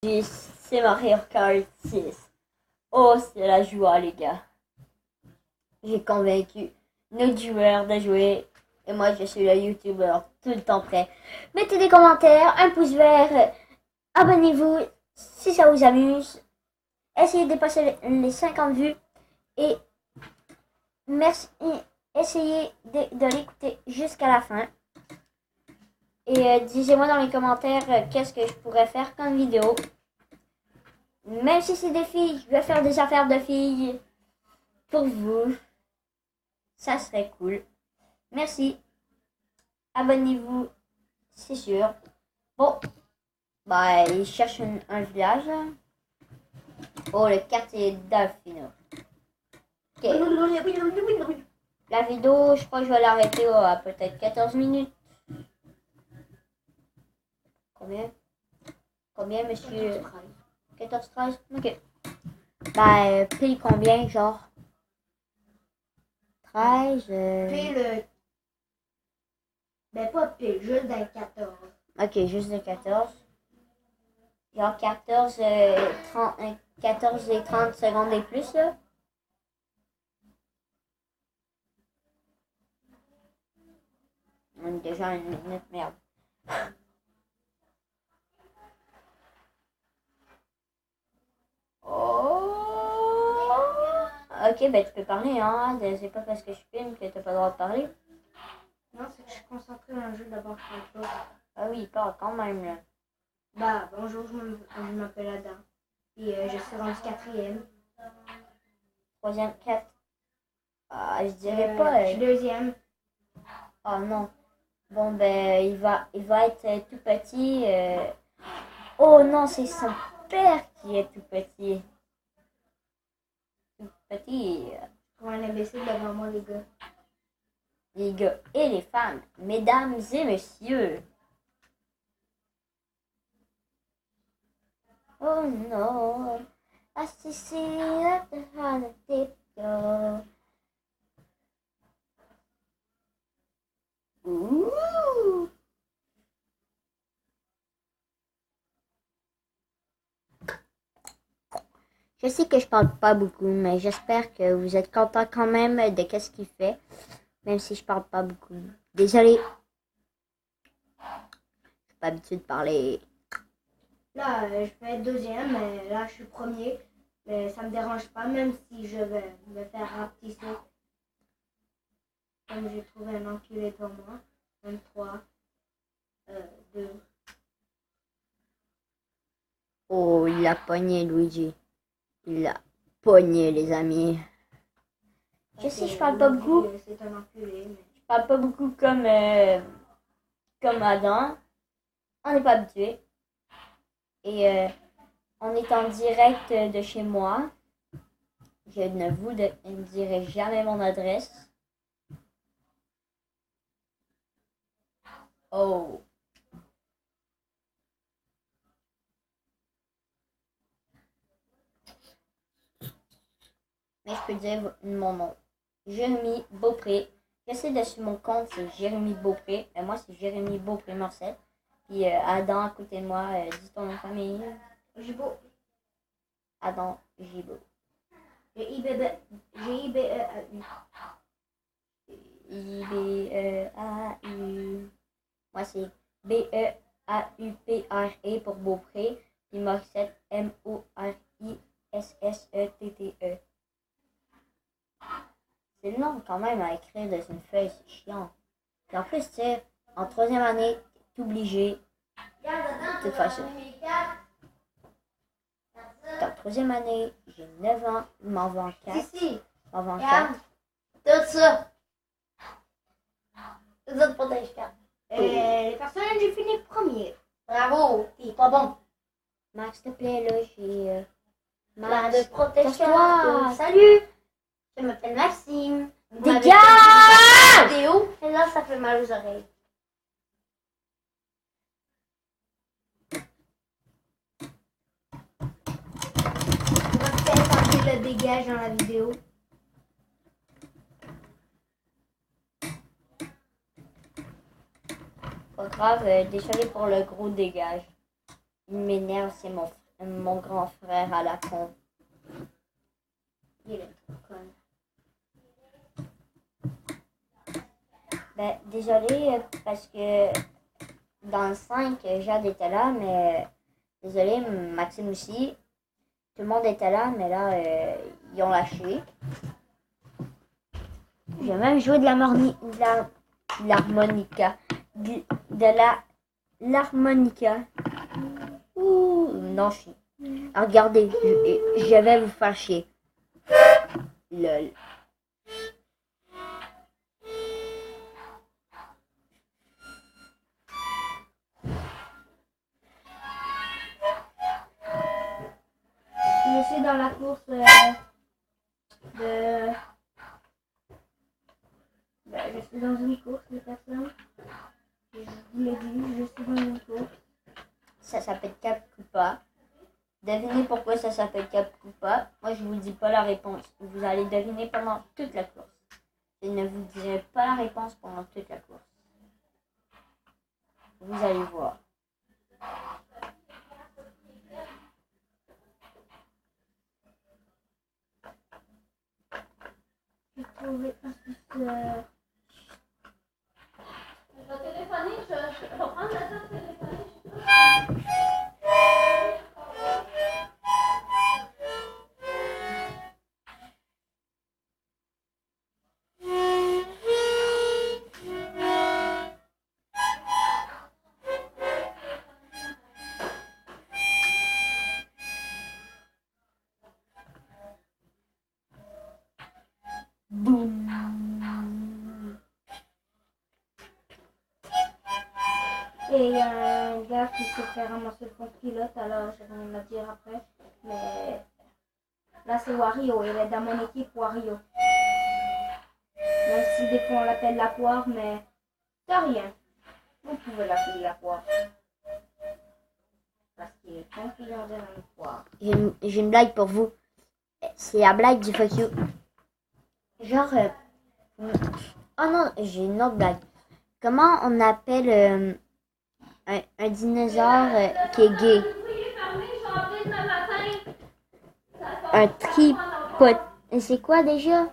C'est Mario Kart 6. Oh, c'est la joie, les gars. J'ai convaincu nos joueurs de jouer. Et moi, je suis le YouTuber tout le temps prêt. Mettez des commentaires, un pouce vert. Abonnez-vous si ça vous amuse. Essayez de dépasser les 50 vues. Et merci. Essayez de l'écouter jusqu'à la fin. Et disez-moi dans les commentaires qu'est-ce que je pourrais faire comme vidéo. Même si c'est des filles, je vais faire des affaires de filles pour vous. Ça serait cool. Merci. Abonnez-vous, c'est sûr. Bon, bah, il cherche un village. Oh, le quartier d'Alfino. Ok. La vidéo, je crois que je vais l'arrêter à peut-être 14 minutes. Combien, monsieur? 14-13? Ok. Bah, pile combien, genre? 13? Pile. Ben, pas pile, juste dans 14. Ok, juste de 14. Genre 14, 30, 14 et 30 secondes et plus, là. On est déjà à une minute, merde. Oh! Ok, ben tu peux parler, hein. C'est pas parce que je filme que t'as pas le droit de parler. Non, c'est que je suis concentrée dans le jeu d'abord quelque chose. Ah oui, il parle quand même, là. Bah, bonjour, je m'appelle Adam. Et je suis rendu 4e. 3e, 4. Ah, je dirais pas. Je suis 2e. Oh non. Bon, ben, il va être tout petit. Oh non, c'est son père qui est tout petit. Tout petit. Pour un imbécile devant moi, les gars. Les gars et les femmes, mesdames et messieurs. Oh non. I still see that the heart of it go. Ouh. Je sais que je parle pas beaucoup, mais j'espère que vous êtes content quand même de qu'est-ce qu'il fait, même si je parle pas beaucoup. Désolé. Je suis pas habitué de parler. Là, je vais être 2e, mais là, je suis 1er. Mais ça me dérange pas, même si je vais me faire rapetisser. Comme j'ai trouvé un enculé pour moi. 23. 2. Oh, il l'a pogné, Luigi. Il l'a pogné, les amis. Je sais, je parle pas beaucoup. C'est un enculé, mais... Je parle pas beaucoup comme Adam. On n'est pas habitué. Et on est en direct de chez moi. Je ne vous dirai jamais mon adresse. Oh. Mais je peux dire mon nom. Jérémy Beaupré. J'essaie de suivre mon compte, c'est Jérémy Beaupré. Moi, c'est Jérémy Beaupré Morcel. Puis Adam, à côté de moi, dis ton nom de famille. Gibo. Adam Gibo. G-I-B-E-A-U. I-B-E-A-U. Moi, c'est B-E-A-U-P-R-E pour Beaupré. Puis Morissette, M-O-R-I-S-S-E-T-T-E. C'est long quand même à écrire dans une feuille, c'est chiant. Puis en plus, tu sais, en 3e année, t'es obligé de faire ça. En 3e année, j'ai 9 ans, il m'en vend 4. Ici. M'en vend Regarde. 4. Tout ça. Tout ça pour tes 4. Les personnages, j'ai fini premier. Bravo. T'es pas bon. Max, s'il te plaît, là, j'ai... Max, de protège-toi. Casse-toi. Salut. Je m'appelle Maxime. Dégage! Vidéo. Et là, ça fait mal aux oreilles. On va peut-être tenter le dégage dans la vidéo. Pas grave, désolé pour le gros dégage. Il m'énerve, c'est mon frère. mon grand frère à la con. Il est trop con. Ben, désolé parce que dans le 5, Jade était là, mais désolé, Maxime aussi. Tout le monde était là, mais là, ils ont lâché. J'ai même joué de l'harmonica. L'harmonica. Ouh, non, regardez, je vais vous faire chier. Lol. Je suis dans la course de... je suis dans une course de personnes. Je vous l'ai dit, je suis dans une course. Ça s'appelle Cap Coupa. Devinez pourquoi ça s'appelle Cap Coupa. Moi, je vous dis pas la réponse. Vous allez deviner pendant toute la course. Je ne vous dirai pas la réponse pendant toute la course. Vous allez voir. J'ai trouvé un suceur. Je vais téléphoner, je vais prendre le temps de téléphoner. Boum. Et il y a un gars qui s'est fait ramasser le fond de pilote, alors je vais rien à dire après. Mais là c'est Wario, il est dans mon équipe Wario. Même si des fois on l'appelle la poire, mais c'est rien. Vous pouvez l'appeler la poire. Parce qu'il est confiant de la poire. J'ai une blague pour vous. C'est la blague du fuck you. Genre, oh non, j'ai une autre blague. Comment on appelle un dinosaure qui est gay? Un tripod. C'est quoi déjà?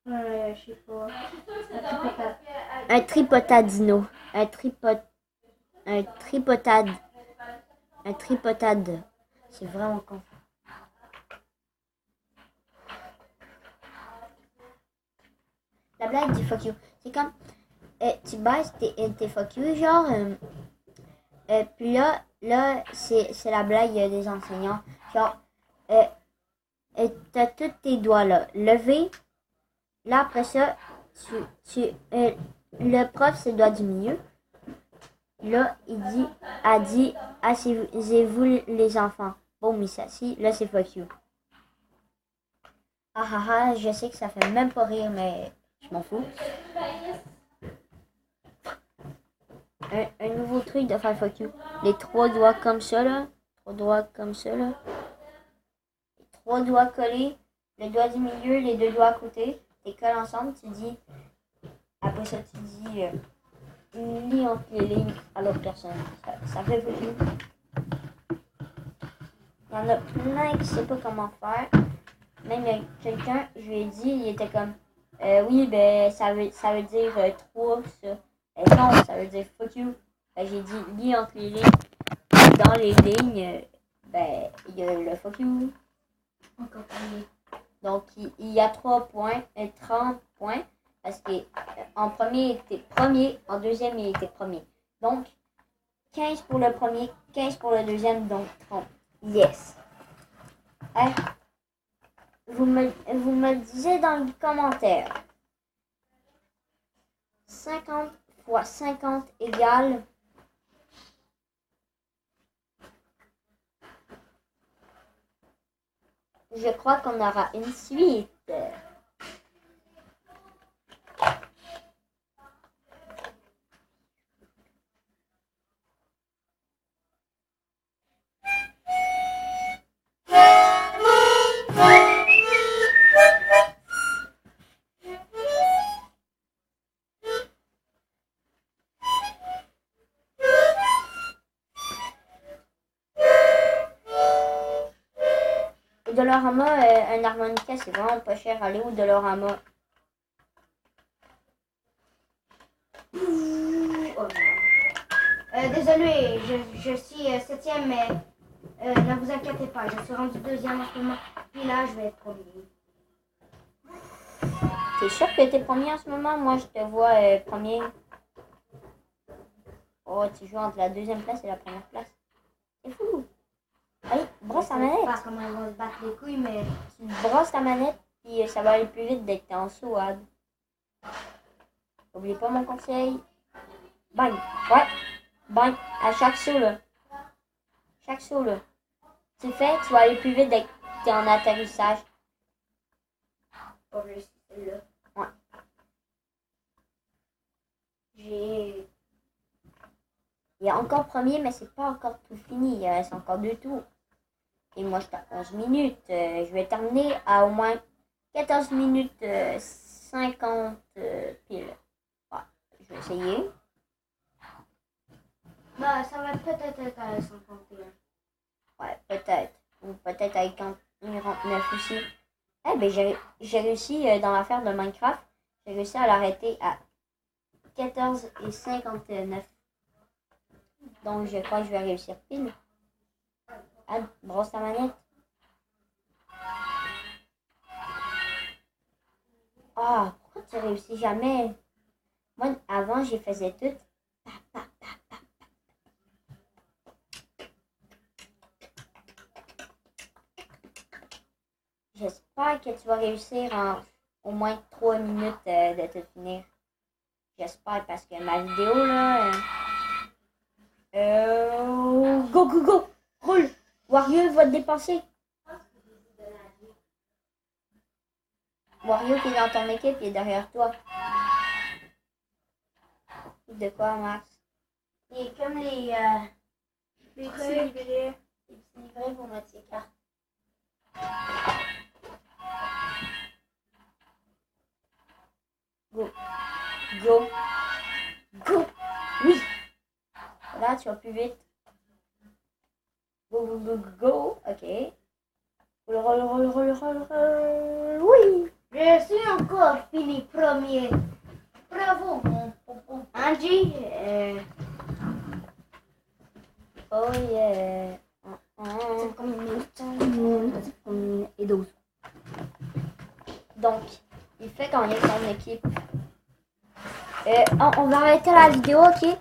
Je sais pas. Un tripotadino. Un tripotade. Un tripotade. C'est vraiment con. La blague du fuck you. C'est comme tu baisses tes fuck you, genre. Puis là c'est la blague des enseignants. Genre, t'as tous tes doigts là. Levés. Là, après ça, le prof, c'est le doigt du milieu. Là, a dit, asseyez-vous les enfants. Bon, mais ça, si, là, c'est fuck you. Ah ah ah, je sais que ça fait même pas rire, mais je m'en fous. Un nouveau truc de faire fuck you. Les 3 doigts comme ça, là. 3 doigts comme ça, là. 3 doigts collés. Le doigt du milieu, les 2 doigts à côté. Tu colles ensemble, tu dis. Après ça, tu dis. Lis entre les lignes à l'autre personne. Ça fait fuck you. Il y en a plein qui ne savent pas comment faire. Même il y a quelqu'un, je lui ai dit, il était comme. Oui, ben, ça veut dire 3, ça. Non, ça veut dire fuck you. J'ai dit, lis entre les lignes. Dans les lignes, ben, il y a le fuck you. Encore plus. Donc, il y a 30 points. Parce qu'en premier, il était premier. En deuxième, il était premier. Donc, 15 pour le premier, 15 pour le deuxième, donc 30. Yes. Hein? Vous me le disiez dans les commentaires. 50 fois 50 égale... Je crois qu'on aura une suite. Au Dollarama, un harmonica, c'est vraiment pas cher. Allez au Dollarama. Désolé, je suis septième, mais ne vous inquiétez pas, je suis rendu deuxième en ce moment. Puis là, je vais être premier. T'es sûr que t'es premier en ce moment? Moi, je te vois premier. Oh, tu joues entre la deuxième place et la première place. C'est fou. Allez, brosse ta Je sais manette. pas comment ils vont se battre les couilles, mais Tu brosses ta manette, puis ça va aller plus vite dès que t'es en sauade. N'oublie pas mon conseil. Bang. Ouais. Bang. À chaque saut, là. Chaque saut, là. Tu le fais, tu vas aller plus vite dès que t'es en atterrissage. pas juste celle-là. Ouais. Il y a encore premier, mais c'est pas encore tout fini. Il reste encore 2 tours. Et moi, je suis à 11 minutes. Je vais terminer à au moins 14 minutes 50 pile. Ouais, je vais essayer. Bah, ça va peut-être être à 51. Ouais, peut-être. Ou peut-être avec 49 aussi. Eh ben, j'ai réussi dans l'affaire de Minecraft. J'ai réussi à l'arrêter à 14 et 59. Donc, je crois que je vais réussir pile. Ah, brosse ta manette. Ah, pourquoi tu réussis jamais? Moi, avant, j'y faisais tout. J'espère que tu vas réussir en au moins 3 minutes de te finir. J'espère parce que ma vidéo là. Go, go, go! Roule! Wario va te dépasser. Wario qui est dans ton équipe, il est derrière toi. De quoi, Max? Il est comme les petits livrets. Les petits livrets pour mettre ses cartes. Go. Go. Go. Oui. Là, tu vas plus vite. Go, go, go, go, go. Ok. Roll, roll, roll, roll, roll. Oui. Je suis encore fini premier. Bravo, mon pompon. Angie, Oh yeah. c'est combien de minutes? Et 12. Donc, il fait gagner son équipe. On va arrêter la vidéo, ok?